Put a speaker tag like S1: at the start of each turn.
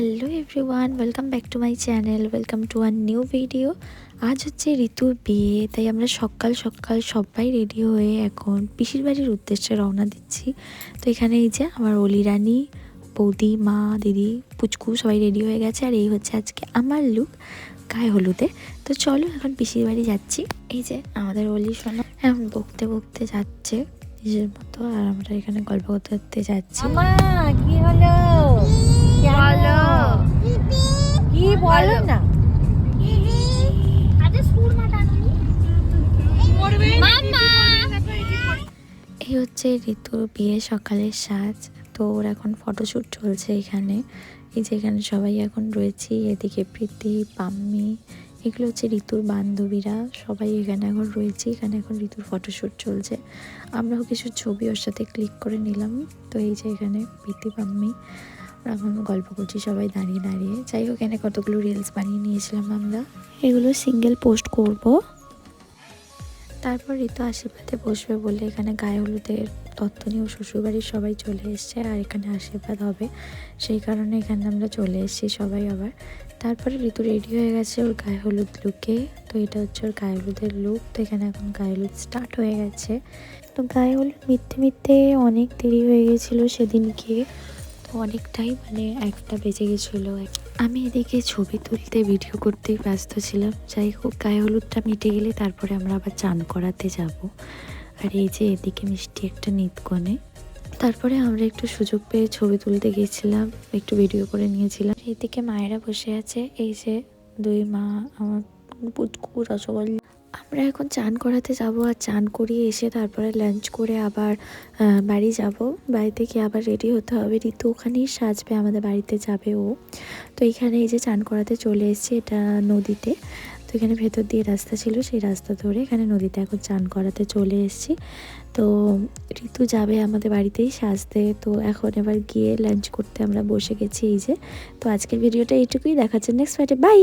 S1: Hello everyone, welcome back to my channel, welcome to a new video. আজ হচ্ছে ঋতুর বিয়ে, তাই আমরা সকাল সকাল সবাই রেডি হয়ে এখন পিসির বাড়ির উদ্দেশ্যে রওনা দিচ্ছি। তো এখানে এই যে আমার অলি রানী, বৌদি, মা, দিদি, পুচকু সবাই রেডি হয়ে গেছে। আর এই হচ্ছে আজকে আমার লুক গায়ে হলুদে। তো চলো এখন পিসির বাড়ি যাচ্ছি। এই যে আমাদের অলি সোনা এখন বকতে বকতে যাচ্ছে নিজের মতো, আর আমরা এখানে গল্প করতে করতে যাচ্ছি।
S2: কি হলো?
S3: বলো
S2: কি বলো না?
S1: এই হচ্ছে ঋতুর বিয়ে সকালের সাজ। তো ওর এখন ফটোশ্যুট চলছে এখানে। এই যে এখানে সবাই এখন রয়েছি, এদিকে প্রীতি, পাম্মি, এগুলো হচ্ছে ঋতুর বান্ধবীরা, সবাই এখানে এখন রয়েছে। এখানে এখন ঋতুর ফটোশ্যুট চলছে, আমরাও কিছু ছবি ওর সাথে ক্লিক করে নিলাম। তো এই যে এখানে প্রীতি, পাম্মি এখন গল্প করছি সবাই দাঁড়িয়ে দাঁড়িয়ে। যাই হোক, এখানে কতগুলো রিলস বানিয়ে নিয়েছিলাম আমরা, এগুলো সিঙ্গেল পোস্ট করব। তারপর ঋতু আশীর্বাদে বসবে বলে এখানে গায়ে হলুদের তত্ত্ব নিয়ে শ্বশুরবাড়ির সবাই চলে এসছে, আর এখানে আশীর্বাদ হবে, সেই কারণে এখানে আমরা চলে এসেছি সবাই আবার। তারপরে ঋতু রেডি হয়ে গেছে ওর গায়ে হলুদ লুকে। তো এটা হচ্ছে ওর গায়ে হলুদের লুক। তো এখানে এখন গায়ে হলুদ স্টার্ট হয়ে গেছে। তো গায়ে হলুদ মিথ্যে মিথ্যে অনেক দেরি হয়ে গেছিলো সেদিন গিয়ে, তো অনেকটাই একটা বেজে গেছিলো। আমি এদিকে ছবি তুলতে ভিডিও করতেই ব্যস্ত ছিলাম। যাই হোক, গায়ে হলুদটা মিটে গেলে তারপরে আমরা আবার চান করাতে যাব। আর এই যে এদিকে মিষ্টি একটা নিতকনে। তারপরে আমরা একটু সুযোগ পেয়ে ছবি তুলতে গিয়েছিলাম, একটু ভিডিও করে নিয়েছিলাম। এদিকে মায়েরা বসে আছে, এই যে দুই মা, আমার পুচকু, রসগোল্লা। আমরা এখন চান করাতে যাব, আর চান করিয়ে এসে তারপরে লাঞ্চ করে আবার বাড়ি যাব। বাড়িতে গিয়ে আবার রেডি হতে হবে। ঋতু ওখানেই সাজবে, আমাদের বাড়িতে যাবে ও। তো এখানে এই যে চান করাতে চলে এসেছি, এটা নদীতে। তো এখানে ভেতর দিয়ে রাস্তা ছিল, সেই রাস্তা ধরে এখানে নদীতে এখন চান করাতে চলে এসেছি। তো ঋতু যাবে আমাদের বাড়িতেই সাজতে। তো এখন এবার গিয়ে লাঞ্চ করতে আমরা বসে গেছি এই যে। তো আজকের ভিডিওটা এইটুকুই, দেখাচ্ছে নেক্সট পার্টে, বাই।